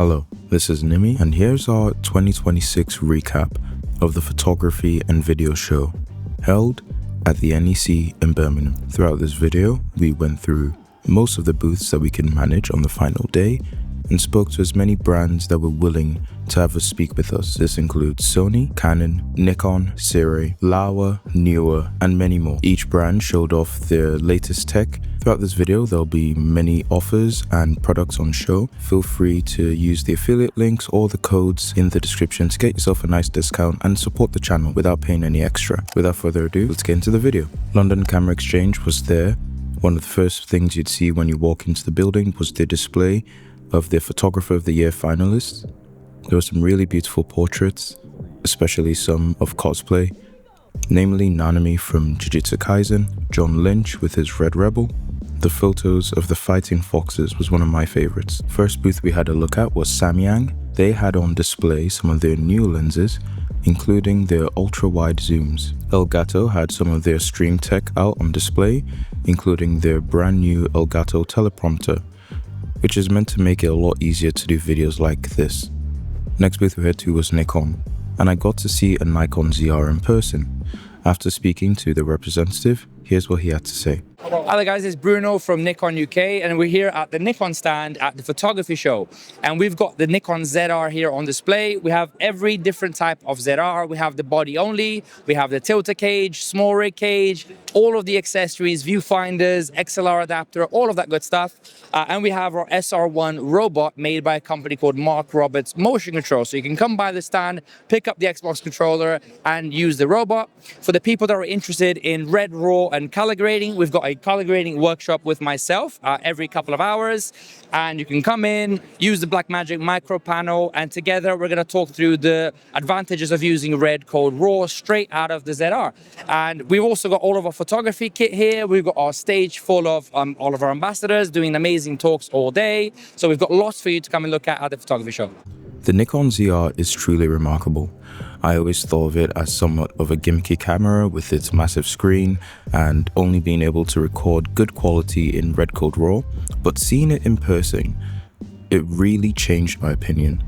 Hello, this is Nimi, and here's our 2026 recap of the photography and video show held at the NEC in Birmingham. Throughout this video, we went through most of the booths that we can manage on the final day and spoke to as many brands that were willing to have us speak with us. This includes Sony, Canon, Nikon, Zilr, Laowa, Neewer, and many more. Each brand showed off their latest tech. Throughout this video, there'll be many offers and products on show. Feel free to use the affiliate links or the codes in the description to get yourself a nice discount and support the channel without paying any extra. Without further ado, let's get into the video. London Camera Exchange was there. One of the first things you'd see when you walk into the building was the display of the Photographer of the Year finalists. There were some really beautiful portraits, especially some of cosplay, namely Nanami from Jujutsu Kaisen, John Lynch with his Red Rebel. The photos of the fighting foxes was one of my favorites. First booth we had a look at was Samyang. They had on display some of their new lenses, including their ultra-wide zooms. Elgato had some of their stream tech out on display, including their brand new Elgato teleprompter, which is meant to make it a lot easier to do videos like this. Next booth we head to was Nikon, and I got to see a Nikon ZR in person. After speaking to the representative, here's what he had to say. Hi guys, it's Bruno from Nikon UK, and we're here at the Nikon stand at the photography show. And we've got the Nikon ZR here on display. We have every different type of ZR. We have the body only, we have the tilter cage, small rig cage, all of the accessories, viewfinders, XLR adapter, all of that good stuff. And we have our SR1 robot made by a company called Mark Roberts Motion Control. So you can come by the stand, pick up the Xbox controller and use the robot. For the people that are interested in red, raw and color grading, we've got a color grading workshop with myself every couple of hours, and you can come in, use the Blackmagic micro panel, and together we're going to talk through the advantages of using red code raw straight out of the ZR. And we've also got all of our photography kit here. We've got our stage full of all of our ambassadors doing amazing talks all day, so we've got lots for you to come and look at the photography show. The Nikon ZR is truly remarkable. I always thought of it as somewhat of a gimmicky camera with its massive screen and only being able to record good quality in red code raw, but seeing it in person, it really changed my opinion.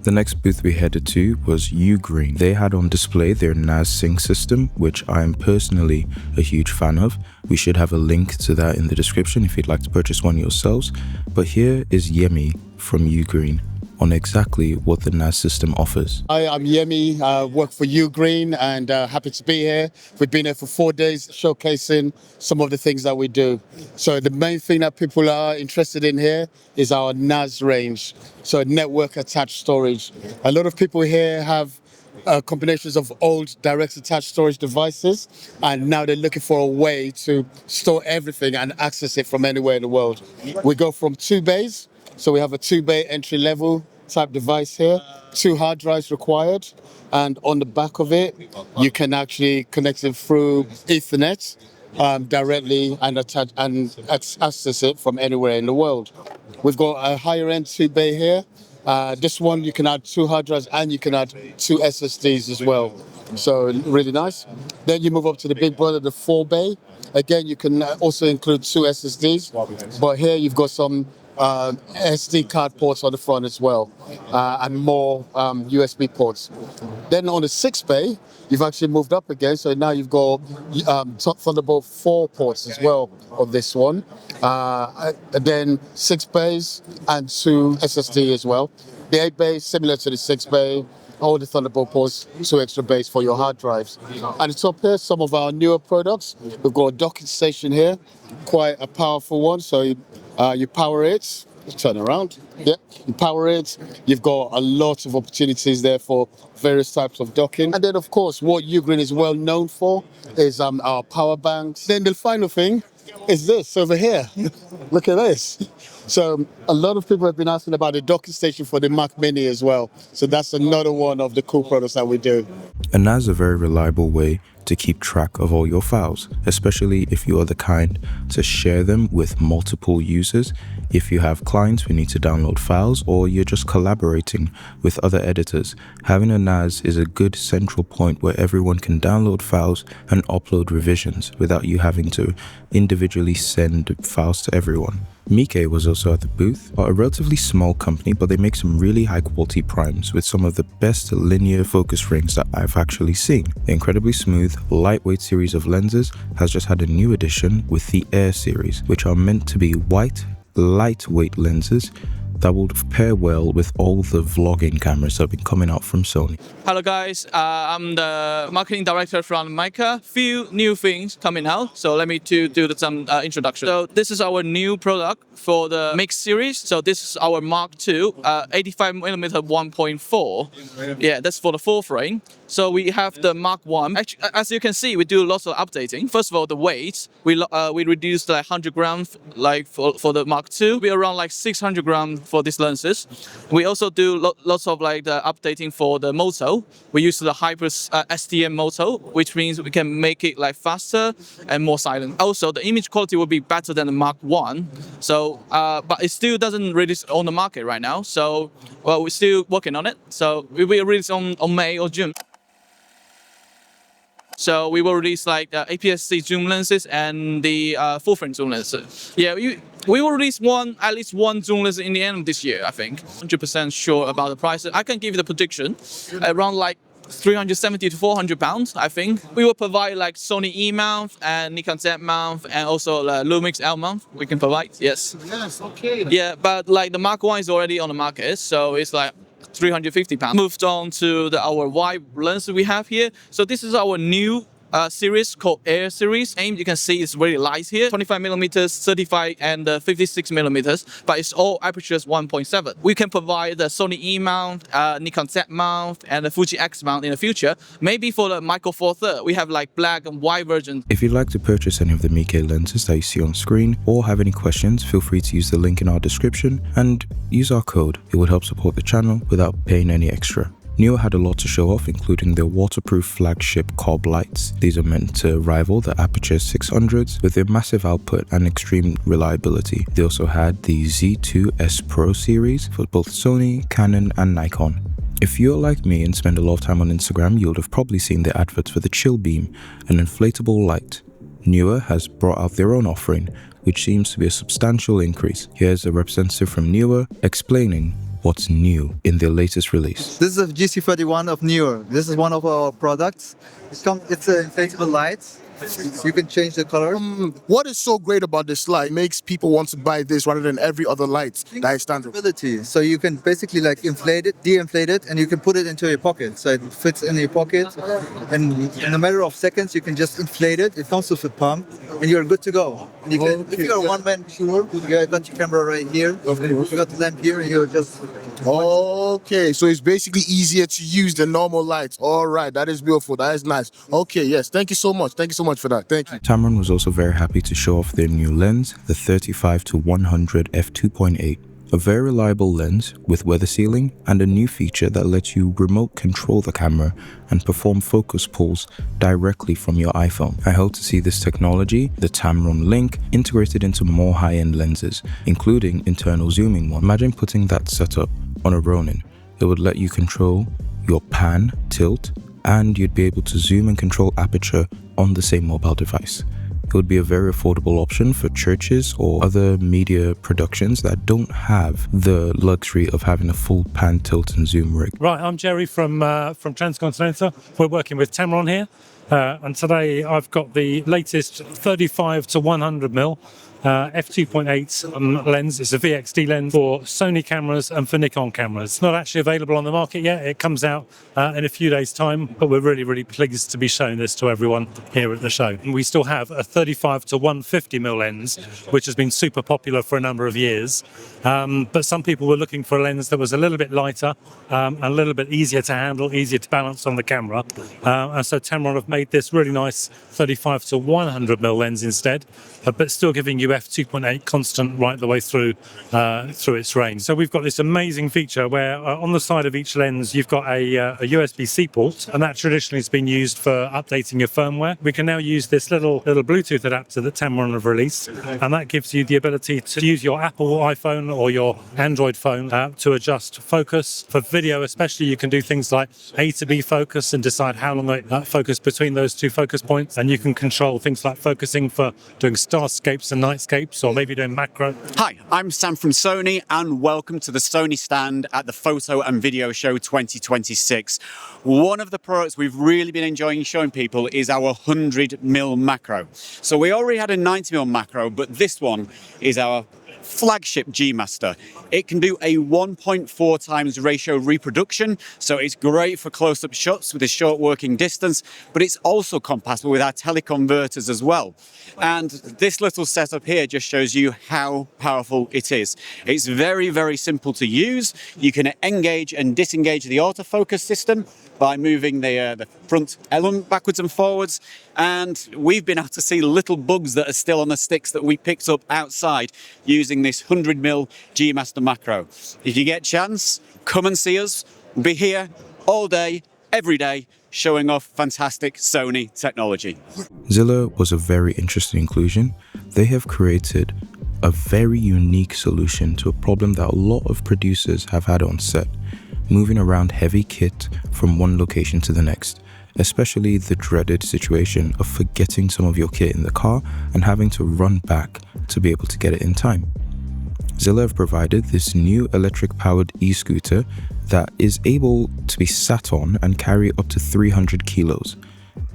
The next booth we headed to was UGreen. They had on display their NAS sync system, which I am personally a huge fan of. We should have a link to that in the description if you'd like to purchase one yourselves. But here is Yemi from UGreen on exactly what the NAS system offers. Hi, I'm Yemi, work for UGreen, and happy to be here. We've been here for 4 days showcasing some of the things that we do. So the main thing that people are interested in here is our NAS range, so network attached storage. A lot of people here have combinations of old direct attached storage devices, and now they're looking for a way to store everything and access it from anywhere in the world. We go from 2 bays, so we have a 2-bay entry level type device here, 2 hard drives required, and on the back of it you can actually connect it through Ethernet directly and attach and access it from anywhere in the world. We've got a higher end 2-bay here. This one you can add 2 hard drives and you can add 2 SSDs as well, so really nice. Then you move up to the big brother, the 4-bay. Again, you can also include 2 SSDs, but here you've got some SD card ports on the front as well, and more USB ports. Then on the 6-bay, you've actually moved up again, so now you've got Thunderbolt 4 ports as well on this one. And then 6 bays and 2 SSD as well. The 8-bay, similar to the 6-bay, all the Thunderbolt ports, 2 extra bays for your hard drives. At the top here, some of our newer products. We've got a docking station here, quite a powerful one. So you power it, turn around, yeah, you power it. You've got a lot of opportunities there for various types of docking. And then of course, what UGreen is well known for is our power banks. Then the final thing is this over here. Look at this. So a lot of people have been asking about the docking station for the Mic Mini as well. So that's another one of the cool products that we do. A NAS is a very reliable way to keep track of all your files, especially if you are the kind to share them with multiple users. If you have clients who need to download files, or you're just collaborating with other editors, having a NAS is a good central point where everyone can download files and upload revisions without you having to individually send files to everyone. Meke was also at the booth, a relatively small company, but they make some really high quality primes with some of the best linear focus rings that I've actually seen. The incredibly smooth, lightweight series of lenses has just had a new addition with the Air series, which are meant to be white, lightweight lenses that will pair well with all the vlogging cameras that have been coming out from Sony. Hello guys, I'm the marketing director from Meike. Few new things coming out, so let me do some introduction. So this is our new product for the Mix series. So this is our Mark II, 85mm 1.4. Yeah, that's for the full frame. So we have the Mark I. Actually, as you can see, we do lots of updating. First of all, the weight, we reduced like 100 grams like for the Mark II. We're around like 600 grams for these lenses. We also do lots of like the updating for the motor. We use the Hypers STM motor, which means we can make it like faster and more silent. Also, the image quality will be better than the Mark I. So, but it still doesn't release on the market right now. So, well, we're still working on it. So we will release on May or June. So we will release like the APS-C zoom lenses and the full frame zoom lenses. Yeah, we will release at least one zoom lens in the end of this year, I think. 100% sure about the price. I can give you the prediction, around like 370 to 400 pounds, I think. We will provide like Sony E mount and Nikon Z mount and also Lumix L mount. We can provide, yes. Yes, okay. Yeah, but like the Mark I is already on the market, so it's like 350 pounds. Moved on to our wide lens we have here. So this is our new series called Air series. Aim, you can see it's really light here, 25mm, 35 and 56mm, but it's all apertures 1.7. We can provide the Sony E mount, Nikon Z mount and the Fuji X mount in the future. Maybe for the Micro Four Third, we have like black and white version. If you'd like to purchase any of the Meke lenses that you see on screen or have any questions, feel free to use the link in our description and use our code. It would help support the channel without paying any extra. Neewer had a lot to show off, including their waterproof flagship cob lights. These are meant to rival the Aperture 600s with their massive output and extreme reliability. They also had the Z2S Pro series for both Sony, Canon and Nikon. If you're like me and spend a lot of time on Instagram, you'll have probably seen the adverts for the Chill Beam, an inflatable light. Neewer has brought out their own offering, which seems to be a substantial increase. Here's a representative from Neewer explaining what's new in their latest release. This is a GC31 of Neewer. This is one of our products. It's an inflatable light. You can change the color. What is so great about this light makes people want to buy this rather than every other light that is standard? So you can basically like inflate it, de-inflate it, and you can put it into your pocket. So it fits in your pocket, and in a matter of seconds you can just inflate it. It comes with a pump, and you're good to go. And you can, if you're a one-man show, you got your camera right here. You got the lamp here, and you're just. Okay, so it's basically easier to use than normal lights. All right, that is beautiful. That is nice. Okay, yes, thank you so much. Thank you so much for that. Thank you. Tamron was also very happy to show off their new lens, the 35-100 f2.8. A very reliable lens with weather sealing and a new feature that lets you remote control the camera and perform focus pulls directly from your iPhone. I hope to see this technology, the Tamron Link, integrated into more high-end lenses, including internal zooming one. Imagine putting that setup on a Ronin. It would let you control your pan, tilt, and you'd be able to zoom and control aperture on the same mobile device. It would be a very affordable option for churches or other media productions that don't have the luxury of having a full pan, tilt and zoom rig. Right, I'm Jerry from Transcontinental. We're working with Tamron here, and today I've got the latest 35-100mm f2.8 lens. It's a VXD lens for Sony cameras and for Nikon cameras. It's not actually available on the market yet. It comes out in a few days' time, but we're really pleased to be showing this to everyone here at the show. And we still have a 35-150mm lens, which has been super popular for a number of years. But some people were looking for a lens that was a little bit lighter, a little bit easier to handle, easier to balance on the camera. And so Tamron have made this really nice 35-100mm lens instead, but still giving you f2.8 constant right the way through its range. So we've got this amazing feature where on the side of each lens you've got a USB-C port, and that traditionally has been used for updating your firmware. We can now use this little Bluetooth adapter that Tamron have released, and that gives you the ability to use your Apple iPhone or your Android phone to adjust focus. For video especially, you can do things like A to B focus and decide how long it focus between those two focus points, and you can control things like focusing for doing starscapes and nightscapes, or maybe doing macro. Hi, I'm Sam from Sony, and welcome to the Sony stand at the Photo and Video Show 2026. One of the products we've really been enjoying showing people is our 100mm macro. So we already had a 90mm macro, but this one is our flagship G Master. It can do a 1.4 times ratio reproduction, so it's great for close-up shots with a short working distance, but it's also compatible with our teleconverters as well. And this little setup here just shows you how powerful it is. It's very, very simple to use. You can engage and disengage the autofocus system by moving the front element backwards and forwards, and we've been able to see little bugs that are still on the sticks that we picked up outside using this 100mm G Master macro. If you get a chance, come and see us. We'll be here all day, every day, showing off fantastic Sony technology. Zilr was a very interesting inclusion. They have created a very unique solution to a problem that a lot of producers have had on set: moving around heavy kit from one location to the next, especially the dreaded situation of forgetting some of your kit in the car and having to run back to be able to get it in time. Zilr have provided this new electric-powered e-scooter that is able to be sat on and carry up to 300 kilos.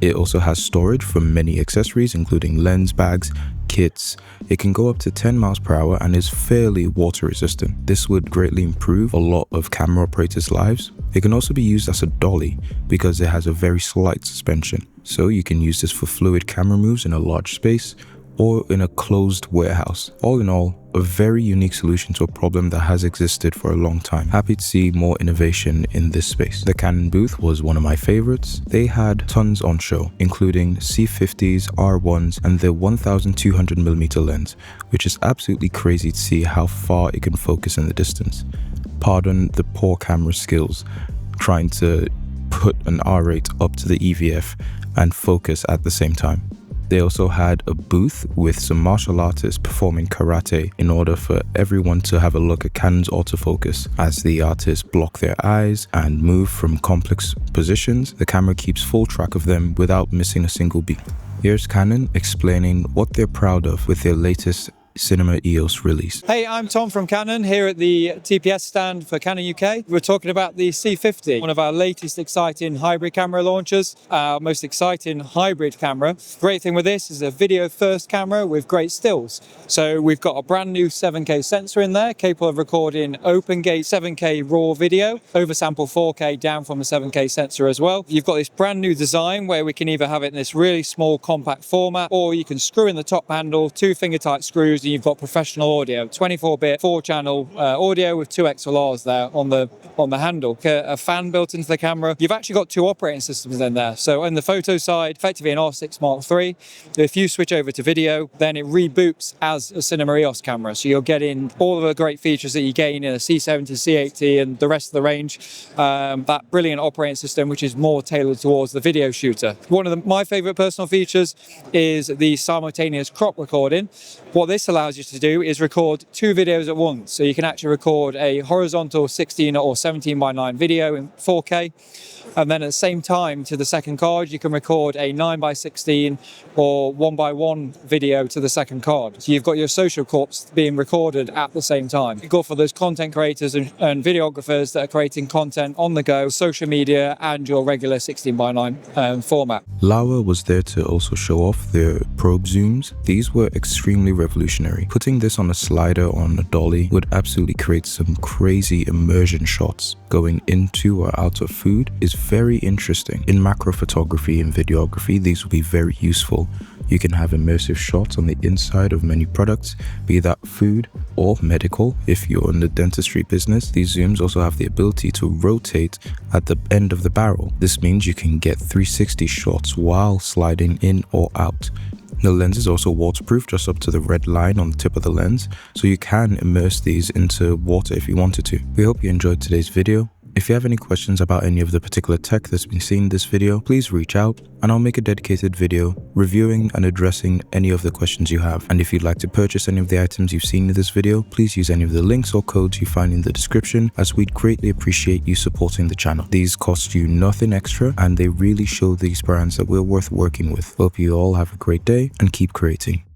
It also has storage for many accessories, including lens bags, kits. It can go up to 10 miles per hour and is fairly water resistant. This would greatly improve a lot of camera operators' lives. It can also be used as a dolly because it has a very slight suspension. So you can use this for fluid camera moves in a large space or in a closed warehouse. All in all, a very unique solution to a problem that has existed for a long time. Happy to see more innovation in this space. The Canon booth was one of my favorites. They had tons on show, including C50s, R1s, and their 1200mm lens, which is absolutely crazy to see how far it can focus in the distance. Pardon the poor camera skills, trying to put an R8 up to the EVF and focus at the same time. They also had a booth with some martial artists performing karate in order for everyone to have a look at Canon's autofocus. As the artists block their eyes and move from complex positions, the camera keeps full track of them without missing a single beat. Here's Canon explaining what they're proud of with their latest Cinema EOS release. Hey, I'm Tom from Canon here at the TPS stand for Canon UK. We're talking about the C50, one of our latest exciting hybrid camera launches, our most exciting hybrid camera. Great thing with this is a video first camera with great stills. So we've got a brand new 7K sensor in there, capable of recording open gate 7K raw video, oversample 4K down from a 7K sensor as well. You've got this brand new design where we can either have it in this really small compact format, or you can screw in the top handle, 2 finger tight screws, and you've got professional audio, 24-bit 4-channel audio with 2 XLRs there on the handle, a fan built into the camera. You've actually got 2 operating systems in there. So on the photo side, effectively an R6 Mark III. If you switch over to video, then it reboots as a Cinema EOS camera. So you're getting all of the great features that you gain in a C70, C80 and the rest of the range. That brilliant operating system, which is more tailored towards the video shooter. One of my favorite personal features is the simultaneous crop recording. What this allows you to do is record 2 videos at once. So you can actually record a horizontal 16 or 17:9 video in 4K, and then at the same time to the second card you can record a 9:16 or 1:1 video to the second card. So you've got your social clips being recorded at the same time. You go for those content creators and videographers that are creating content on the go, social media and your regular 16:9 format. Laura was there to also show off their probe zooms. These were extremely revolutionary. Putting this on a slider or on a dolly would absolutely create some crazy immersion shots. Going into or out of food is very interesting. In macro photography and videography, these will be very useful. You can have immersive shots on the inside of many products, be that food or medical. If you're in the dentistry business, these zooms also have the ability to rotate at the end of the barrel. This means you can get 360 shots while sliding in or out. The lens is also waterproof just up to the red line on the tip of the lens, so you can immerse these into water if you wanted to. We hope you enjoyed today's video. If you have any questions about any of the particular tech that's been seen in this video, please reach out and I'll make a dedicated video reviewing and addressing any of the questions you have. And if you'd like to purchase any of the items you've seen in this video, please use any of the links or codes you find in the description, as we'd greatly appreciate you supporting the channel. These cost you nothing extra and they really show these brands that we're worth working with. Hope you all have a great day and keep creating.